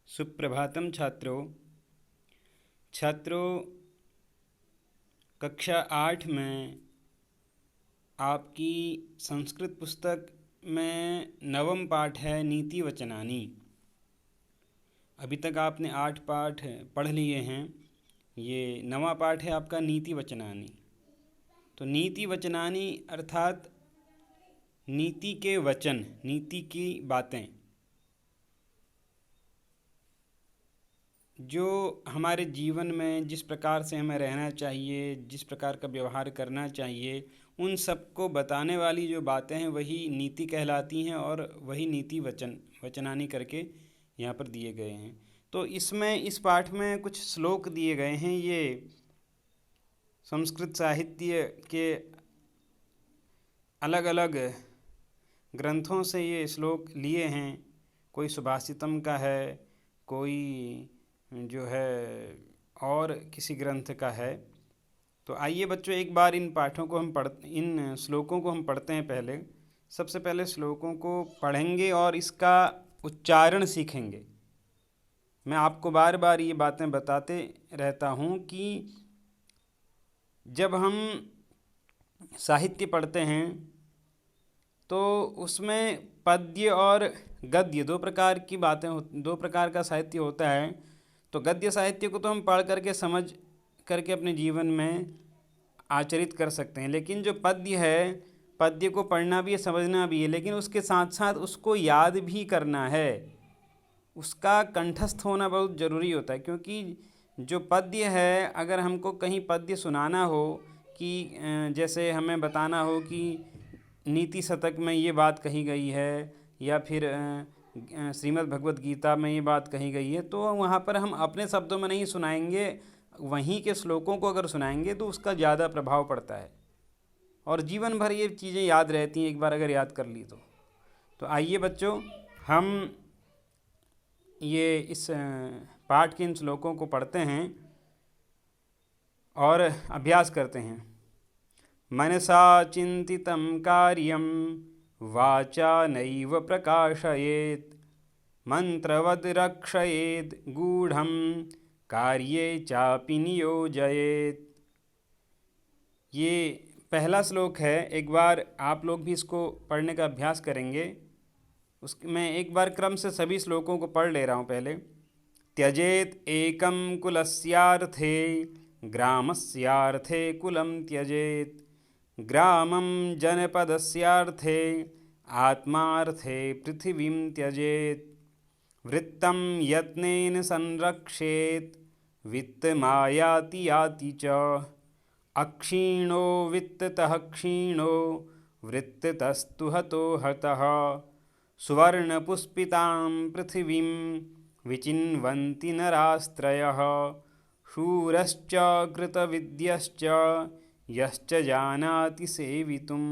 सुप्रभातम छात्रों, कक्षा 8 में आपकी संस्कृत पुस्तक में नवम पाठ है नीति वचनानी। अभी तक आपने 8 पाठ पढ़ लिए हैं। ये नवा पाठ है आपका नीति वचनानी। तो नीति वचनानी अर्थात नीति के वचन, नीति की बातें जो हमारे जीवन में जिस प्रकार से हमें रहना चाहिए, जिस प्रकार का व्यवहार करना चाहिए, उन सबको बताने वाली जो बातें हैं वही नीति कहलाती हैं और वही नीति वचनानी करके यहाँ पर दिए गए हैं। तो इसमें इस पाठ में कुछ श्लोक दिए गए हैं। ये संस्कृत साहित्य के अलग अलग ग्रंथों से ये श्लोक लिए हैं। कोई सुभाषितम का है, कोई जो है और किसी ग्रंथ का है। तो आइए बच्चों एक बार इन पाठों को इन श्लोकों को हम पढ़ते हैं। सबसे पहले श्लोकों को पढ़ेंगे और इसका उच्चारण सीखेंगे। मैं आपको बार बार ये बातें बताते रहता हूँ कि जब हम साहित्य पढ़ते हैं तो उसमें पद्य और गद्य दो प्रकार का साहित्य होता है। तो गद्य साहित्य को तो हम पढ़ करके समझ करके अपने जीवन में आचरित कर सकते हैं, लेकिन जो पद्य है, पद्य को पढ़ना भी है, समझना भी है, लेकिन उसके साथ साथ उसको याद भी करना है। उसका कंठस्थ होना बहुत ज़रूरी होता है, क्योंकि जो पद्य है, अगर हमको कहीं पद्य सुनाना हो कि जैसे हमें बताना हो कि नीति शतक में ये बात कही गई है या फिर श्रीमद् भगवत गीता में ये बात कही गई है, तो वहाँ पर हम अपने शब्दों में नहीं सुनाएंगे, वहीं के श्लोकों को अगर सुनाएंगे तो उसका ज़्यादा प्रभाव पड़ता है और जीवन भर ये चीज़ें याद रहती हैं, एक बार अगर याद कर ली तो आइए बच्चों हम ये इस पाठ के इन श्लोकों को पढ़ते हैं और अभ्यास करते हैं। मनसा चिंतितं कार्यं वाचा नैव प्रकाशयेत् मंत्रवद् रक्षयेत् गूढ़ं कार्ये चापि नियोजयेत्। ये पहला श्लोक है। एक बार आप लोग भी इसको पढ़ने का अभ्यास करेंगे। मैं एक बार क्रम से सभी श्लोकों को पढ़ ले रहा हूँ। पहले त्यजेत एकं कुलस्यार्थे ग्रामस्यार्थे कुलं त्यजेत ग्रामं जनपदस्यार्थे आत्मार्थे पृथिवीं त्यजेत वृत्तं यत्नेन संरक्षेत वित्तमायाति याति च अक्षीणो वित्ततः क्षीणो वृत्ततस्तु हतो हतः सुवर्णपुष्पितां पृथिवीं विचिन्वन्ति नरास्त्रयः शूरश्च कृतविद्यश्च यश्च जानाति सेवितुं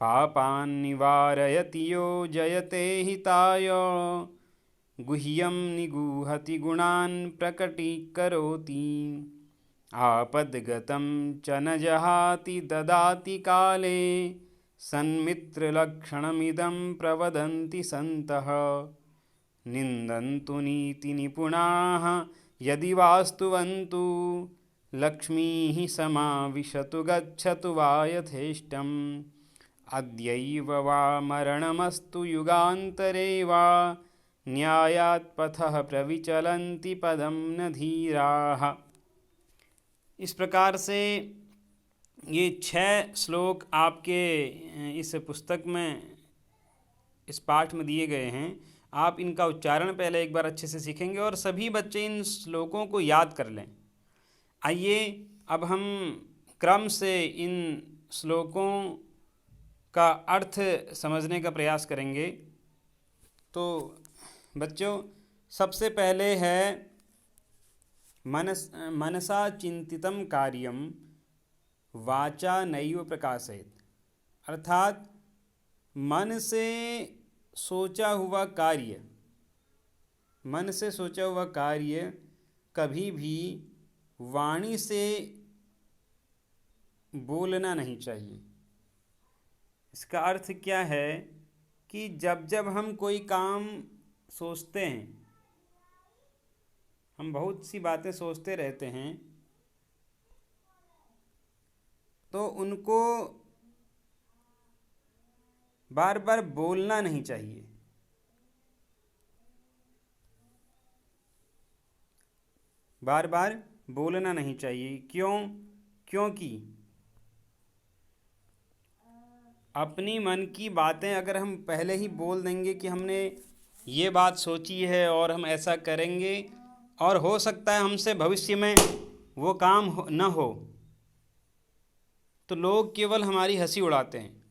पापान् निवारयति यो जयते हिताय गुह्यं निगूहति गुणान् प्रकटीकरोति आपद्गतं च न जहाति ददाति काले सन्मित्रलक्षणमिदं प्रवदन्ति सन्तः निन्दन्तु नीतिनिपुणाः यदि वास्तुवन्तु लक्ष्मीः समाविशतु गच्छतु वा यथेष्टम् अद्यैव वा मरणमस्तु युगान्तरे वा न्यायात् पथः प्रविचलन्ति पदं न धीराः। इस प्रकार से ये 6 श्लोक आपके इस पुस्तक में, इस पाठ में दिए गए हैं। आप इनका उच्चारण पहले एक बार अच्छे से सीखेंगे और सभी बच्चे इन श्लोकों को याद कर लें। आइए अब हम क्रम से इन श्लोकों का अर्थ समझने का प्रयास करेंगे। तो बच्चों सबसे पहले है मनसा चिंतितं कार्यं वाचा नैव प्रकाशयेत्, अर्थात मन से सोचा हुआ कार्य कभी भी वाणी से बोलना नहीं चाहिए। इसका अर्थ क्या है कि जब जब हम कोई काम सोचते हैं हम बहुत सी बातें सोचते रहते हैं, तो उनको बार बार बोलना नहीं चाहिए। बार बार बोलना नहीं चाहिए। क्यों? क्योंकि अपनी मन की बातें अगर हम पहले ही बोल देंगे कि हमने ये बात सोची है और हम ऐसा करेंगे, और हो सकता है हमसे भविष्य में वो काम न हो, तो लोग केवल हमारी हंसी उड़ाते हैं।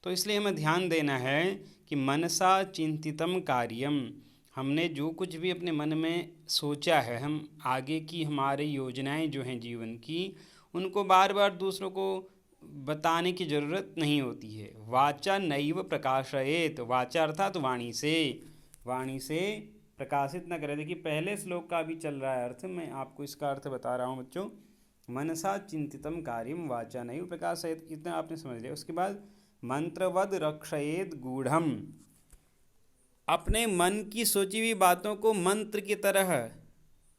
तो इसलिए हमें ध्यान देना है कि मनसा चिंतितम कार्यम, हमने जो कुछ भी अपने मन में सोचा है, हम आगे की हमारी योजनाएं जो हैं जीवन की, उनको बार बार दूसरों को बताने की ज़रूरत नहीं होती है। वाचा नैव प्रकाशयेत, वाचा अर्थात वाणी से, वाणी से प्रकाशित न करे। देखिए पहले श्लोक का भी चल रहा है अर्थ, मैं आपको इसका अर्थ बता रहा हूँ बच्चों। मनसा चिंतितम कार्यम वाचा नैव प्रकाशयेत, इतना आपने समझ लिया। उसके बाद मंत्रवद रक्षयेत गूढ़म, अपने मन की सोची हुई बातों को मंत्र की तरह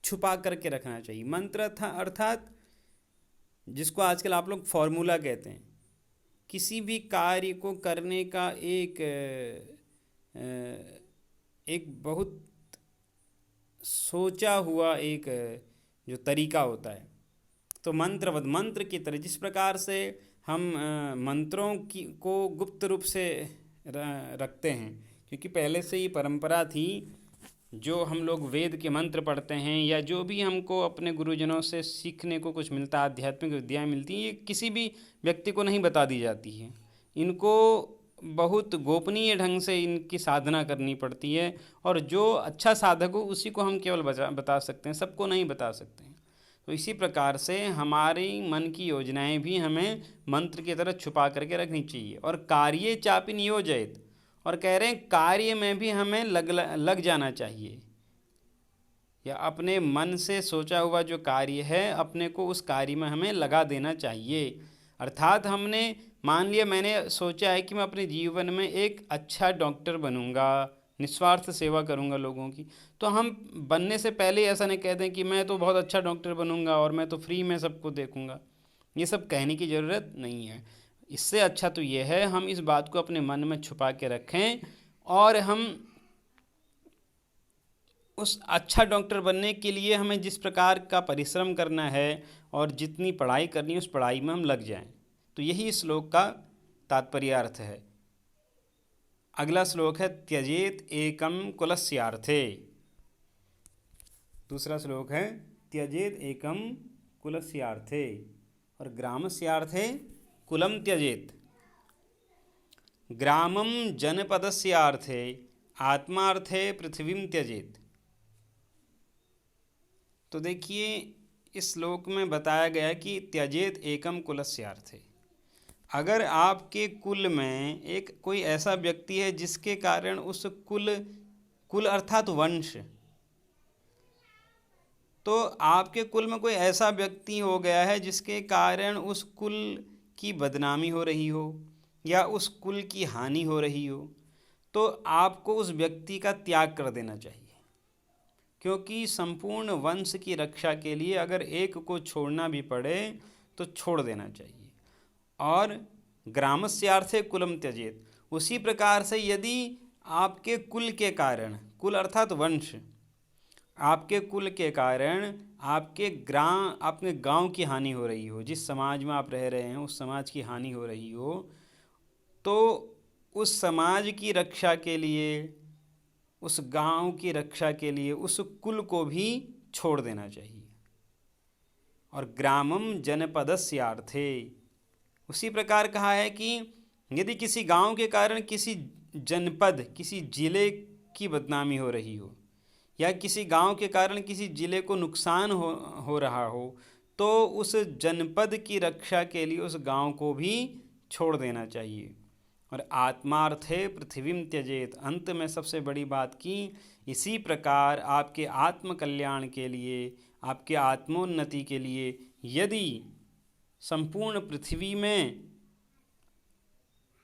छुपा करके रखना चाहिए। मंत्र था अर्थात जिसको आजकल आप लोग फॉर्मूला कहते हैं, किसी भी कार्य को करने का एक बहुत सोचा हुआ एक जो तरीका होता है, तो मंत्रवद, मंत्र की तरह, जिस प्रकार से हम मंत्रों की को गुप्त रूप से रखते हैं, क्योंकि पहले से ही परंपरा थी, जो हम लोग वेद के मंत्र पढ़ते हैं या जो भी हमको अपने गुरुजनों से सीखने को कुछ मिलता है, आध्यात्मिक विद्याएं मिलती हैं, ये किसी भी व्यक्ति को नहीं बता दी जाती है। इनको बहुत गोपनीय ढंग से इनकी साधना करनी पड़ती है, और जो अच्छा साधक हो उसी को हम केवल बता सकते हैं, सबको नहीं बता सकते हैं। तो इसी प्रकार से हमारी मन की योजनाएं भी हमें मंत्र की तरह छुपा करके रखनी चाहिए। और कार्ये चापि नियोजयेत, और कह रहे हैं कार्य में भी हमें लग जाना चाहिए, या अपने मन से सोचा हुआ जो कार्य है अपने को उस कार्य में हमें लगा देना चाहिए। अर्थात हमने मान लिया, मैंने सोचा है कि मैं अपने जीवन में एक अच्छा डॉक्टर बनूंगा, निस्वार्थ सेवा करूंगा लोगों की, तो हम बनने से पहले ऐसा नहीं कहते कि मैं तो बहुत अच्छा डॉक्टर बनूंगा और मैं तो फ्री में सबको देखूंगा। ये सब कहने की ज़रूरत नहीं है। इससे अच्छा तो ये है हम इस बात को अपने मन में छुपा के रखें, और हम उस अच्छा डॉक्टर बनने के लिए हमें जिस प्रकार का परिश्रम करना है और जितनी पढ़ाई करनी है उस पढ़ाई में हम लग जाएं। तो यही श्लोक का तात्पर्य अर्थ है। अगला श्लोक है त्यजेत एकम कुलस्यार्थे। दूसरा श्लोक है त्यजेत एकम कुलस्यार्थे, और ग्रामस्यार्थे कुलम त्यजेत। ग्रामम जनपदस्यार्थे आत्मार्थे पृथ्वीम त्यजेत। तो देखिए इस श्लोक में बताया गया कि त्यजेत एकम कुलस्यार्थे, अगर आपके कुल में एक कोई ऐसा व्यक्ति है जिसके कारण उस कुल अर्थात वंश, तो आपके कुल में कोई ऐसा व्यक्ति हो गया है जिसके कारण उस कुल की बदनामी हो रही हो या उस कुल की हानि हो रही हो, तो आपको उस व्यक्ति का त्याग कर देना चाहिए। क्योंकि संपूर्ण वंश की रक्षा के लिए अगर एक को छोड़ना भी पड़े तो छोड़ देना चाहिए। और ग्रामस्यार्थे कुलम त्यजेत, उसी प्रकार से यदि आपके कुल के कारण, कुल अर्थात वंश, आपके कुल के कारण आपके गांव की हानि हो रही हो, जिस समाज में आप रह रहे हैं उस समाज की हानि हो रही हो, तो उस समाज की रक्षा के लिए, उस गांव की रक्षा के लिए उस कुल को भी छोड़ देना चाहिए। और ग्रामम जनपदस्यार्थे, उसी प्रकार कहा है कि यदि किसी गांव के कारण किसी जनपद, किसी जिले की बदनामी हो रही हो, या किसी गांव के कारण किसी जिले को नुकसान हो रहा हो, तो उस जनपद की रक्षा के लिए उस गांव को भी छोड़ देना चाहिए। और आत्मार्थे पृथ्वीम त्यजेत, अंत में सबसे बड़ी बात की, इसी प्रकार आपके आत्म कल्याण के लिए, आपके आत्मोन्नति के लिए यदि संपूर्ण पृथ्वी में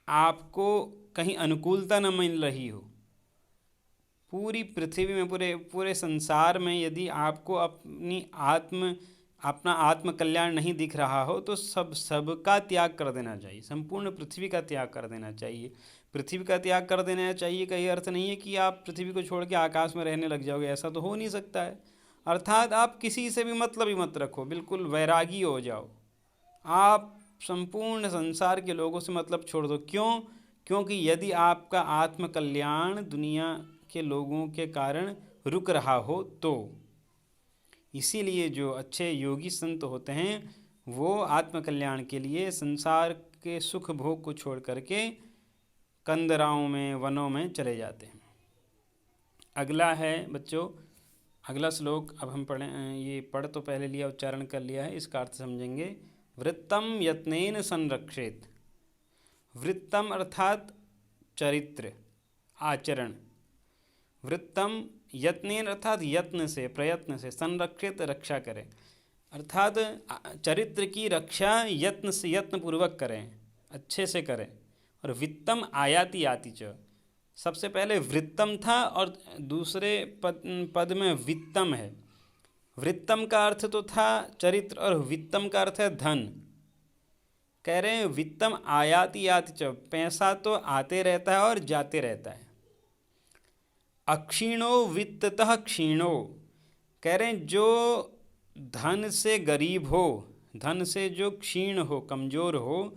आपको कहीं अनुकूलता न मिल रही हो, पूरी पृथ्वी में, पूरे पूरे संसार में यदि आपको अपना आत्म कल्याण नहीं दिख रहा हो तो सबका त्याग कर देना चाहिए, संपूर्ण पृथ्वी का त्याग कर देना चाहिए। पृथ्वी का त्याग कर देना चाहिए का ये अर्थ नहीं है कि आप पृथ्वी को छोड़ के आकाश में रहने लग जाओगे, ऐसा तो हो नहीं सकता है। अर्थात आप किसी से भी मतलब ही मत रखो, बिल्कुल वैरागी हो जाओ, आप संपूर्ण संसार के लोगों से मतलब छोड़ दो। क्यों? क्योंकि यदि आपका आत्म कल्याण दुनिया के लोगों के कारण रुक रहा हो तो। इसीलिए जो अच्छे योगी संत होते हैं वो आत्म कल्याण के लिए संसार के सुख भोग को छोड़ करके कंदराओं में, वनों में चले जाते हैं। अगला है बच्चों, अगला श्लोक अब हम ये पढ़ तो पहले लिया, उच्चारण कर लिया है, इसका अर्थ समझेंगे। वृत्तम यत्नेन संरक्षेत। वृत्तम अर्थात चरित्र, आचरण। वृत्तम यत्नेन अर्थात यत्न से, प्रयत्न से, संरक्षित रक्षा करें, अर्थात चरित्र की रक्षा यत्न से, यत्न पूर्वक करें, अच्छे से करें। और वित्तम आयाति आति च, सबसे पहले वृत्तम था और दूसरे पद में वित्तम है। वृत्तम का अर्थ तो था चरित्र और वित्तम का अर्थ है धन। कह रहे हैं वित्तम आयाति आति च, पैसा तो आते रहता है और जाते रहता है। अक्षीणो वित्ततः क्षीणो, कह रहे हैं जो धन से गरीब हो, धन से जो क्षीण हो, कमज़ोर हो,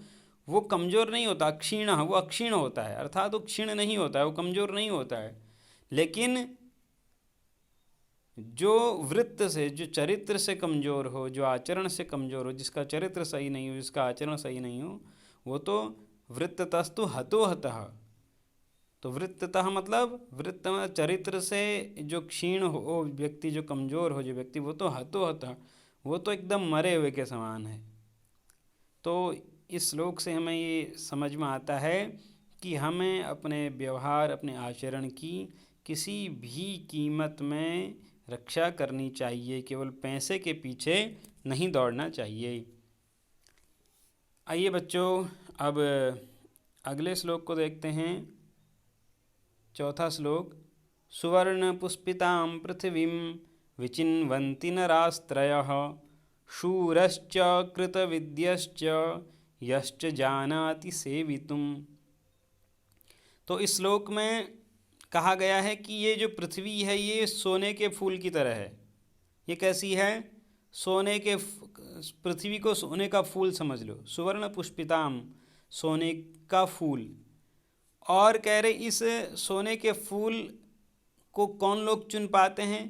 वो कमज़ोर नहीं होता, क्षीण, वो अक्षीण होता है, अर्थात वो क्षीण नहीं होता है, वो कमज़ोर नहीं होता है। लेकिन जो वृत्त से, जो चरित्र से कमज़ोर हो, जो आचरण से कमज़ोर हो, जिसका चरित्र सही नहीं हो, जिसका आचरण सही नहीं हो, वो तो वृत्ततस्तु हतो हतः। तो वृत्ततः मतलब वृत्त चरित्र से जो क्षीण हो व्यक्ति, जो कमज़ोर हो जो व्यक्ति, वो तो हतो हतः, वो तो एकदम मरे हुए के समान है। तो इस श्लोक से हमें ये समझ में आता है कि हमें अपने व्यवहार, अपने आचरण की किसी भी कीमत में रक्षा करनी चाहिए, केवल पैसे के पीछे नहीं दौड़ना चाहिए। आइए बच्चों, अब अगले श्लोक को देखते हैं। चौथा श्लोक। सुवर्ण पुष्पितां पृथिवीं विचिन्वन्ति नरास्त्रयः शूरश्च कृतविद्यश्च यश्च जानाति सेवितुम्। तो इस श्लोक में कहा गया है कि ये जो पृथ्वी है ये सोने के फूल की तरह है। ये कैसी है? सोने के, पृथ्वी को सोने का फूल समझ लो। सुवर्ण पुष्पिताम, सोने का फूल। और कह रहे इस सोने के फूल को कौन लोग चुन पाते हैं?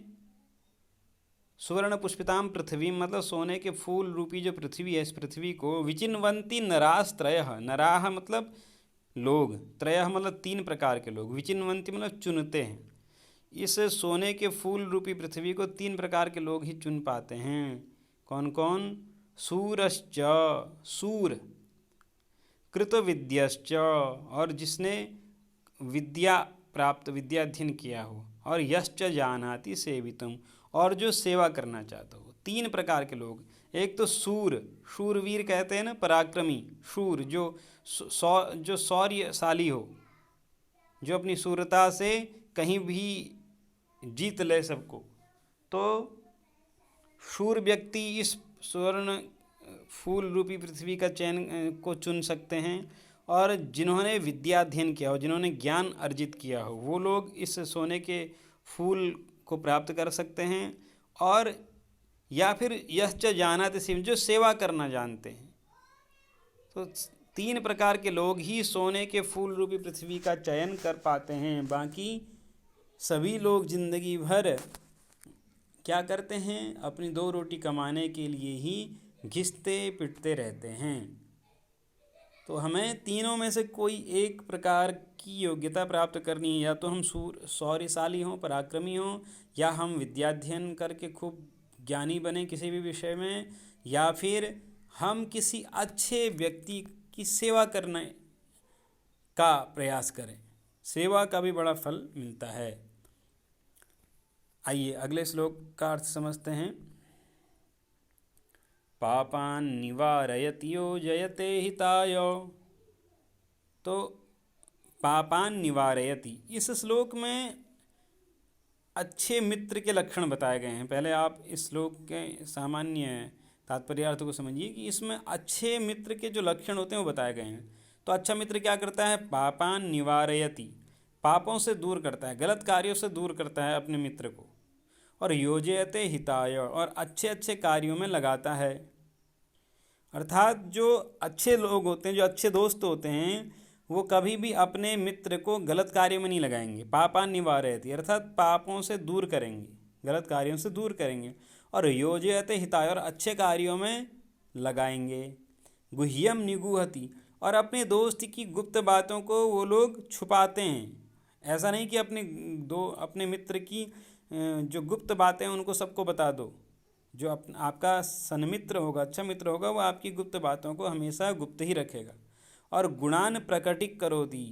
सुवर्ण पुष्पिताम पृथ्वी मतलब सोने के फूल रूपी जो पृथ्वी है, इस पृथ्वी को विचिन्वन्ति नरास्त्रयः, नराह मतलब लोग, त्रयः मतलब 3 प्रकार के लोग, विचिन्वन्ति मतलब चुनते हैं। इस सोने के फूल रूपी पृथ्वी को 3 प्रकार के लोग ही चुन पाते हैं। कौन कौन? सूरश्च, सूर, कृतविद्यश्च और जिसने विद्या प्राप्त, विद्याध्ययन किया हो, और यश्च जानाति सेवितुम और जो सेवा करना चाहता हो। 3 प्रकार के लोग। एक तो सूर, शूरवीर कहते हैं ना, पराक्रमी। शूर जो शौर्यशाली हो, जो अपनी शूरता से कहीं भी जीत ले सबको। तो शूर व्यक्ति इस स्वर्ण फूल रूपी पृथ्वी का चयन को चुन सकते हैं। और जिन्होंने विद्याध्ययन किया हो, जिन्होंने ज्ञान अर्जित किया हो, वो लोग इस सोने के फूल को प्राप्त कर सकते हैं। और या फिर यश्च जानाति सेवितुम, जो सेवा करना जानते हैं। तो 3 प्रकार के लोग ही सोने के फूल रूपी पृथ्वी का चयन कर पाते हैं। बाकी सभी लोग जिंदगी भर क्या करते हैं? अपनी 2 रोटी कमाने के लिए ही घिसते पिटते रहते हैं। तो हमें तीनों में से कोई एक प्रकार की योग्यता प्राप्त करनी है। या तो हम शौर्यशाली हों, पराक्रमी हों, या हम विद्याध्ययन करके खूब ज्ञानी बने किसी भी विषय में, या फिर हम किसी अच्छे व्यक्ति की सेवा करने का प्रयास करें। सेवा का भी बड़ा फल मिलता है। आइए अगले श्लोक का अर्थ समझते हैं। पापान निवारयति यो जयते हिताय। तो पापान निवारयति, इस श्लोक में अच्छे मित्र के लक्षण बताए गए हैं। पहले आप इस श्लोक के सामान्य तात्पर्यार्थ को समझिए कि इसमें अच्छे मित्र के जो लक्षण होते हैं वो बताए गए हैं। तो अच्छा मित्र क्या करता है? पापान निवारयति, पापों से दूर करता है, गलत कार्यों से दूर करता है अपने मित्र को। और योजयते हिताय, और अच्छे अच्छे कार्यों में लगाता है। अर्थात जो अच्छे लोग होते हैं, जो अच्छे दोस्त होते हैं, वो कभी भी अपने मित्र को गलत कार्यों में नहीं लगाएंगे। पापान निवारयति अर्थात पापों से दूर करेंगे, गलत कार्यों से दूर करेंगे। और योजयते हिताय, और अच्छे कार्यों में लगाएंगे। गुह्यम निगूहति, और अपने दोस्त की गुप्त बातों को वो लोग छुपाते हैं। ऐसा नहीं कि अपने मित्र की जो गुप्त बातें हैं उनको सबको बता दो। जो आपका सन्मित्र होगा, अच्छा मित्र होगा, वो आपकी गुप्त बातों को हमेशा गुप्त ही रखेगा। और गुणान प्रकटित करोति,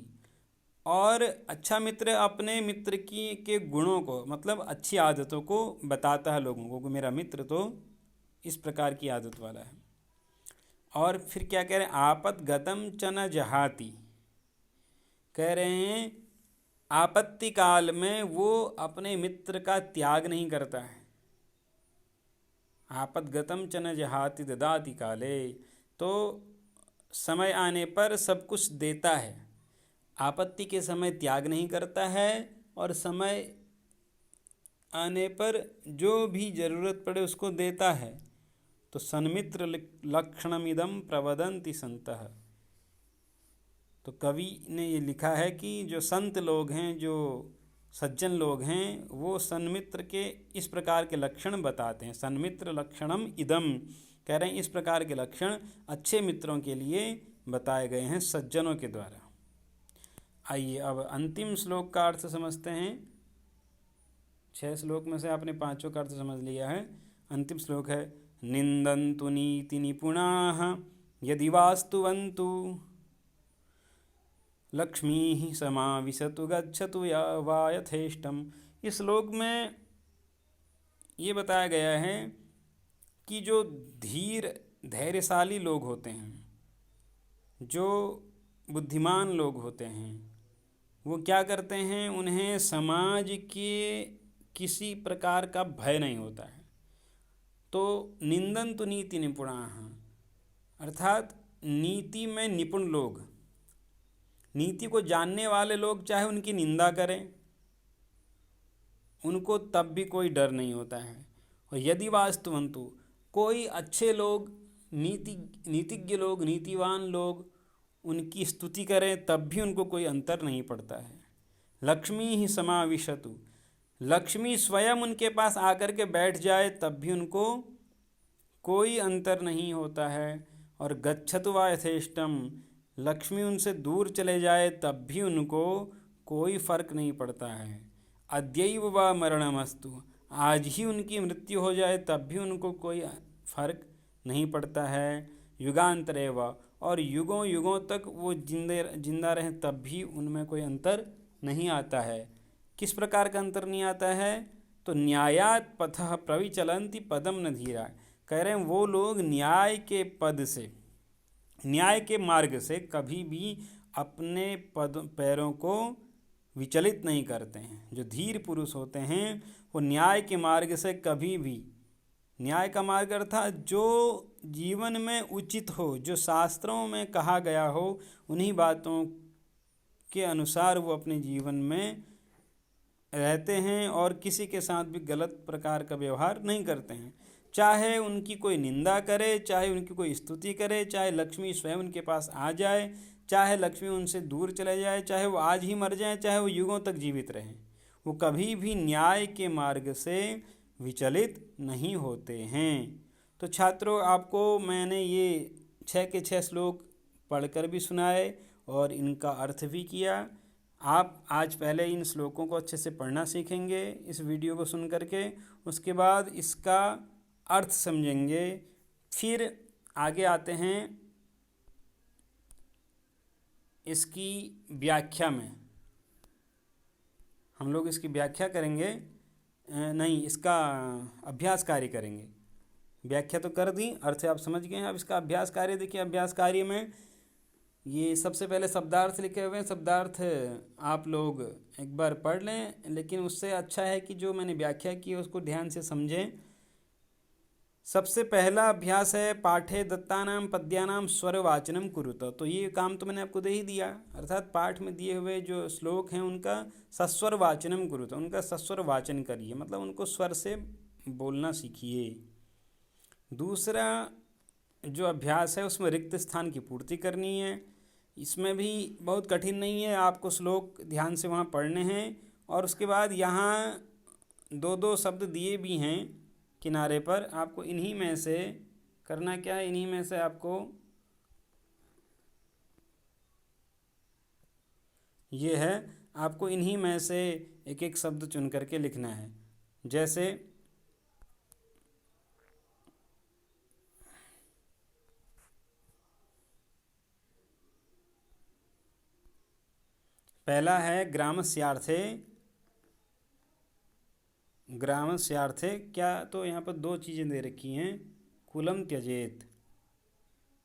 और अच्छा मित्र अपने मित्र के गुणों को, मतलब अच्छी आदतों को बताता है लोगों को कि मेरा मित्र तो इस प्रकार की आदत वाला है। और फिर क्या कह रहे हैं? आपत गतम च न जहाति, कह रहे हैं आपत्ति काल में वो अपने मित्र का त्याग नहीं करता है। आपदगतम च न जहाति ददाति काले, तो समय आने पर सब कुछ देता है। आपत्ति के समय त्याग नहीं करता है, और समय आने पर जो भी जरूरत पड़े उसको देता है। तो सन्मित्र लक्षणमिदं प्रवदन्ति संतः। तो कवि ने ये लिखा है कि जो संत लोग हैं, जो सज्जन लोग हैं, वो सन्मित्र के इस प्रकार के लक्षण बताते हैं। सन्मित्र लक्षणम इदम, कह रहे हैं इस प्रकार के लक्षण अच्छे मित्रों के लिए बताए गए हैं सज्जनों के द्वारा। आइए अब अंतिम श्लोक का अर्थ समझते हैं। 6 श्लोक में से आपने 5 का अर्थ समझ लिया है। अंतिम श्लोक है, निंदन्तु नीति निपुणाः यदि वास्तुवन्तु लक्ष्मी समाविशतु गच्छतु या वा यथेष्टम। इस श्लोक में ये बताया गया है कि जो धीर धैर्यशाली लोग होते हैं, जो बुद्धिमान लोग होते हैं, वो क्या करते हैं? उन्हें समाज के किसी प्रकार का भय नहीं होता है। तो निंदन्तु नीति निपुणाः अर्थात नीति में निपुण लोग, नीति को जानने वाले लोग चाहे उनकी निंदा करें, उनको तब भी कोई डर नहीं होता है। और यदि वास्तुवन्तु, कोई अच्छे लोग, नीतिज्ञ लोग, नीतिवान लोग उनकी स्तुति करें तब भी उनको कोई अंतर नहीं पड़ता है। लक्ष्मी ही समाविशतु, लक्ष्मी स्वयं उनके पास आकर के बैठ जाए तब भी उनको कोई अंतर नहीं होता है। और गच्छतु वा यथेष्टम, लक्ष्मी उनसे दूर चले जाए तब भी उनको कोई फर्क नहीं पड़ता है। अद्यैव वा मरणमस्तु, आज ही उनकी मृत्यु हो जाए तब भी उनको कोई फर्क नहीं पड़ता है। युगांतरे वा, और युगों युगों तक वो जिंदा रहें तब भी उनमें कोई अंतर नहीं आता है। किस प्रकार का अंतर नहीं आता है? तो न्यायात पथः प्रविचलन्ति पदम न धीरा, कह रहे हैं वो लोग न्याय के पद से, न्याय के मार्ग से कभी भी अपने पैरों को विचलित नहीं करते हैं। जो धीर पुरुष होते हैं वो न्याय के मार्ग से कभी भी, न्याय का मार्ग अर्थात जो जीवन में उचित हो, जो शास्त्रों में कहा गया हो, उन्हीं बातों के अनुसार वो अपने जीवन में रहते हैं और किसी के साथ भी गलत प्रकार का व्यवहार नहीं करते हैं। चाहे उनकी कोई निंदा करे, चाहे उनकी कोई स्तुति करे, चाहे लक्ष्मी स्वयं उनके पास आ जाए, चाहे लक्ष्मी उनसे दूर चले जाए, चाहे वो आज ही मर जाए, चाहे वो युगों तक जीवित रहें, वो कभी भी न्याय के मार्ग से विचलित नहीं होते हैं। तो छात्रों, आपको मैंने ये 6 के 6 श्लोक पढ़कर भी सुनाए और इनका अर्थ भी किया। आप आज पहले इन श्लोकों को अच्छे से पढ़ना सीखेंगे इस वीडियो को सुन करके, उसके बाद इसका अर्थ समझेंगे। फिर आगे आते हैं इसकी व्याख्या में। हम लोग इसकी व्याख्या करेंगे, नहीं, इसका अभ्यास कार्य करेंगे। व्याख्या तो कर दी, अर्थ आप समझ गए हैं। अब इसका अभ्यास कार्य देखिए। अभ्यास कार्य में ये सबसे पहले शब्दार्थ लिखे हुए हैं, शब्दार्थ आप लोग एक बार पढ़ लें, लेकिन उससे अच्छा है कि जो मैंने व्याख्या की है उसको ध्यान से समझें। सबसे पहला अभ्यास है पाठे दत्तानाम पद्यानाम स्वरवाचनम कुरुत। तो ये काम तो मैंने आपको दे ही दिया, अर्थात पाठ में दिए हुए जो श्लोक हैं उनका सस्वर वाचनम कुरुत, उनका सस्वर वाचन करिए, मतलब उनको स्वर से बोलना सीखिए। दूसरा जो अभ्यास है उसमें रिक्त स्थान की पूर्ति करनी है। इसमें भी बहुत कठिन नहीं है, आपको श्लोक ध्यान से वहाँ पढ़ने हैं और उसके बाद यहाँ दो दो शब्द दिए भी हैं किनारे पर, आपको इन्हीं में से करना क्या है, इन्हीं में से आपको ये है, आपको इन्हीं में से एक एक शब्द चुन करके लिखना है। जैसे पहला है ग्रामस्यार्थे। ग्रामस्यार्थे क्या, तो यहाँ पर दो चीज़ें दे रखी हैं, कुलम त्यजेत।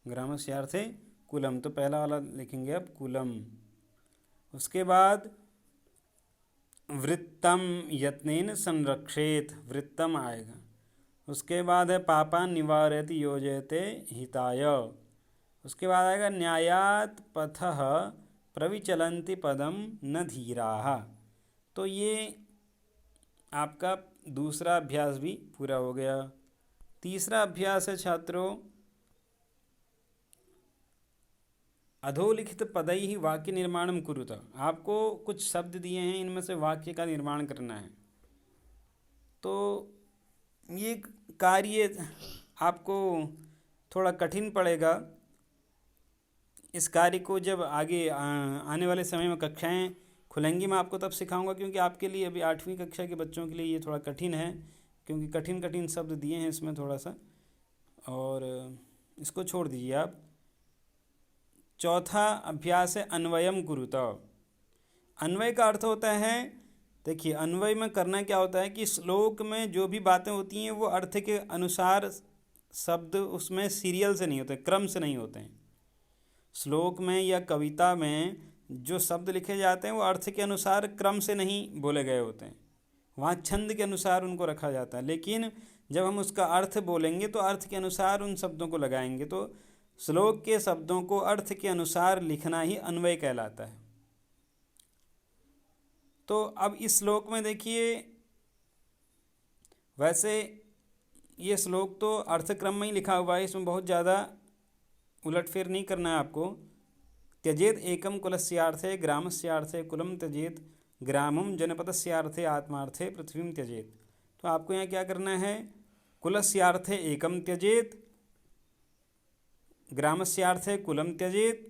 ग्रामस्यार्थे कुलम, तो पहला वाला लिखेंगे अब कुलम। उसके बाद वृत्तम यत्नेन संरक्षेत, वृत्तम आएगा। उसके बाद है पापा निवारयति योजयते हिताय। उसके बाद आएगा न्यायात पथः प्रविचलन्ति पदम न धीराः। तो ये आपका दूसरा अभ्यास भी पूरा हो गया। तीसरा अभ्यास है छात्रों अधोलिखित पदैहि वाक्य निर्माणम कुरुत। आपको कुछ शब्द दिए हैं, इनमें से वाक्य का निर्माण करना है। तो ये कार्य आपको थोड़ा कठिन पड़ेगा। इस कार्य को जब आगे आने वाले समय में कक्षाएं खुलेंगी मैं आपको तब सिखाऊंगा, क्योंकि आपके लिए अभी 8वीं कक्षा के बच्चों के लिए ये थोड़ा कठिन है, क्योंकि कठिन कठिन शब्द दिए हैं इसमें थोड़ा सा, और इसको छोड़ दीजिए आप। चौथा अभ्यास है अन्वयम कुरुत। अन्वय का अर्थ होता है, देखिए अन्वय में करना क्या होता है कि श्लोक में जो भी बातें होती हैं वो अर्थ के अनुसार शब्द उसमें सीरियल से नहीं होते, क्रम से नहीं होते हैं। श्लोक में या कविता में जो शब्द लिखे जाते हैं वो अर्थ के अनुसार क्रम से नहीं बोले गए होते हैं, वहाँ छंद के अनुसार उनको रखा जाता है। लेकिन जब हम उसका अर्थ बोलेंगे तो अर्थ के अनुसार उन शब्दों को लगाएंगे। तो श्लोक के शब्दों को अर्थ के अनुसार लिखना ही अन्वय कहलाता है। तो अब इस श्लोक में देखिए, वैसे ये श्लोक तो अर्थक्रम में ही लिखा हुआ है, इसमें बहुत ज़्यादा उलटफेर नहीं करना है आपको। त्यजेत एकम कुलस्यार्थे ग्रामस्यार्थे कुलम त्यजेत ग्रामम जनपदस्यार्थे आत्मार्थे पृथ्वीम त्यजेत। तो आपको यहाँ क्या करना है, कुलस्यार्थे एकम त्यजेत, ग्रामस्यार्थे कुलम त्यजेत,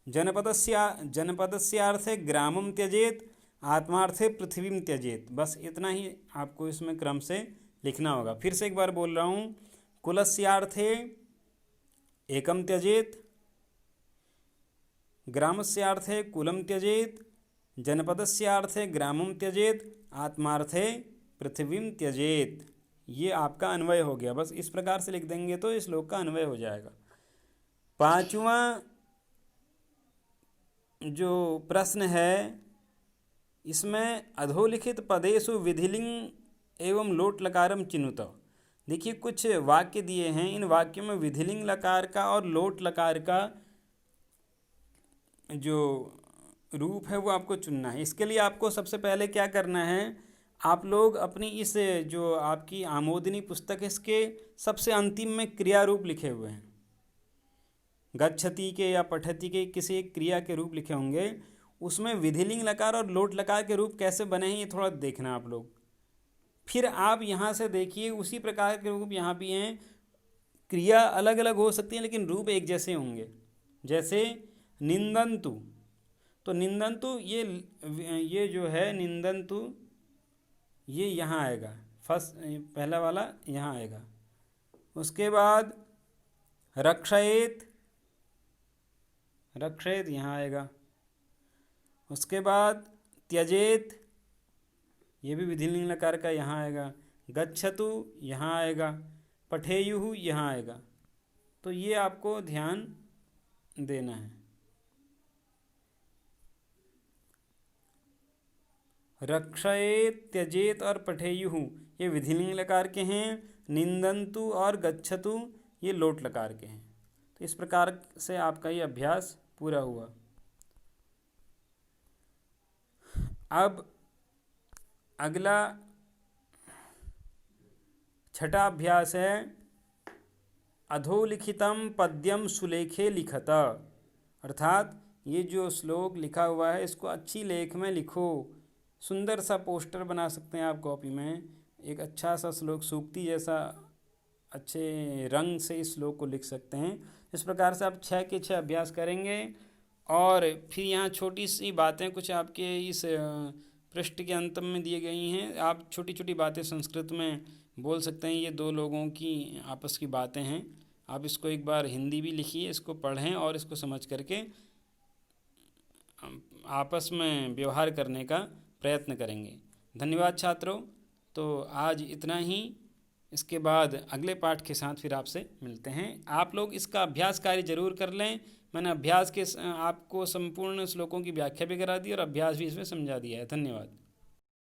जनपदस्यार्थे ग्रामम त्यजेत, आत्मार्थे पृथ्वीम त्यजेत। बस इतना ही आपको इसमें क्रम से लिखना होगा। फिर से एक बार बोल रहा हूँ, कुलस्यार्थे एकम त्यजेत, ग्रामस्यार्थे कुलम त्यजेत, जनपदस्यार्थे ग्रामम त्यजेत, आत्मार्थे पृथ्वीम त्यजेत। ये आपका अन्वय हो गया। बस इस प्रकार से लिख देंगे तो इस श्लोक का अन्वय हो जाएगा। पांचवा जो प्रश्न है इसमें अधोलिखित पदेषु विधिलिंग एवं लोट लकारम चिनुत। देखिए कुछ वाक्य दिए हैं, इन वाक्यों में विधिलिंग लकार का और लोट लकार का जो रूप है वो आपको चुनना है। इसके लिए आपको सबसे पहले क्या करना है, आप लोग अपनी इस जो आपकी आमोदिनी पुस्तक है इसके सबसे अंतिम में क्रिया रूप लिखे हुए हैं, गच्छति के या पठति के किसी एक क्रिया के रूप लिखे होंगे, उसमें विधिलिंग लकार और लोट लकार के रूप कैसे बने हैं ये थोड़ा देखना आप लोग। फिर आप यहाँ से देखिए उसी प्रकार के रूप यहाँ भी हैं, क्रिया अलग अलग हो सकती हैं लेकिन रूप एक जैसे होंगे। जैसे निंदन्तु, तो निंदन्तु ये जो है निंदन्तु ये यहाँ आएगा, फर्स्ट पहला वाला यहाँ आएगा। उसके बाद रक्षयेत, रक्षयेत यहाँ आएगा। उसके बाद त्यजेत, ये भी विधिलिंग लकार का यहाँ आएगा। गच्छतु यहाँ आएगा। पठेयुः यहाँ आएगा। तो ये आपको ध्यान देना है। रक्षयेत, त्यजेत और पठेयुः ये विधिलिंग लकार के हैं। निंदन्तु और गच्छतु ये लोट लकार के हैं। तो इस प्रकार से आपका ये अभ्यास पूरा हुआ। अब अगला छठा अभ्यास है अधोलिखितम पद्यम सुलेखे लिखत, अर्थात ये जो श्लोक लिखा हुआ है इसको अच्छी लेख में लिखो। सुंदर सा पोस्टर बना सकते हैं आप कॉपी में, एक अच्छा सा श्लोक सूक्ति जैसा अच्छे रंग से इस श्लोक को लिख सकते हैं। इस प्रकार से आप 6 के 6 अभ्यास करेंगे। और फिर यहाँ छोटी सी बातें कुछ आपके इस पृष्ठ के अंत में दिए गई हैं। आप छोटी छोटी बातें संस्कृत में बोल सकते हैं। ये दो लोगों की आपस की बातें हैं। आप इसको एक बार हिंदी भी लिखिए, इसको पढ़ें और इसको समझ करके आपस में व्यवहार करने का प्रयत्न करेंगे। धन्यवाद छात्रों। तो आज इतना ही। इसके बाद अगले पाठ के साथ फिर आपसे मिलते हैं। आप लोग इसका अभ्यास कार्य जरूर कर लें। मैंने अभ्यास के आपको संपूर्ण श्लोकों की व्याख्या भी करा दी और अभ्यास भी इसमें समझा दिया है। धन्यवाद।